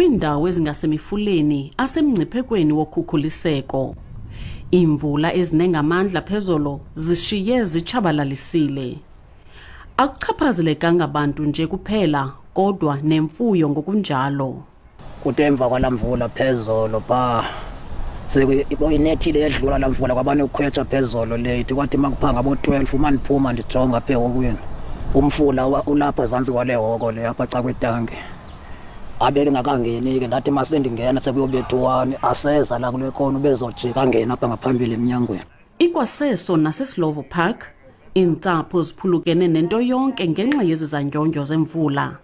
Kwiindawo ezingasemifuleni asemngciphekweni wokhukhuliseko, imvula ezinengamandla phezolo zishiye zitshabalalisile. Akuchaphazelekanga abantu nje kuphela kodwa nemfuyo ngokunjalo. Kutemva kwalamvula phezolo sekuyinethile edlula lamvula kwabane ukhwetha phezolo late kwathi makuphanga abo12 umaniphuma ndijonga phe hokwini umfula ulapha zansi kwale hoko le apha ca kwetanki abele ngakangeni ke ndathi masendingena sekuyobethu1 aseza la kule khona ubezojika ngena apha ngaphambili eminyangweni. Ikwaseso naseSlovo Park iintsapho ziphulukene nento yonke ngenxa yezizandyondyo zemvula.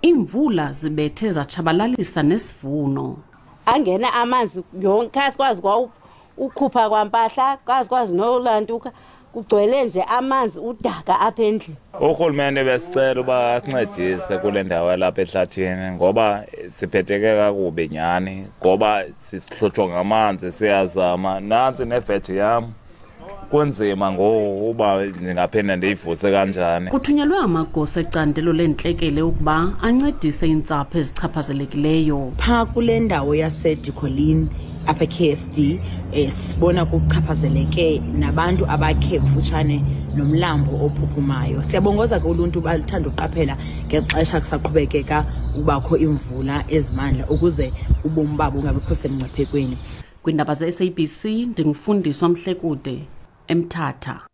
Imvula zibethe zatshabalalisa nesivuno. Angene amanzi yonke asikwazi kwa ukhupha kwampahla kwazi nolantuka kugcwele nje amanzi udaka apha endlini. Urhulumente besicela uba asincedise kule ndawo lapha ehlathini ngoba siphetheke kakubi nyani ngoba sisihlutshwa ngamanzi siyazama nansi neveji yam kunzima ngoba ndingaphinda ndiyivuse kanjani. Kuthunyelwe amagosa ecandelo lentlekele ukuba ancedise iintsapho ezichaphazelekileyo. Pha kule ndawo yaseDikolini apha KSD sibona kuchaphazeleke nabantu abakhe kufutshane nomlambo ophuphumayo. Siyabongoza ke uluntu baluthanda uqaphela ngexesha kusaqhubekeka ubakho imvula ezimandla ukuze ubomi babo ungabikho semngciphekweni. Kwindaba zeSABC ndingufundiswa Mhlekude eMthatha.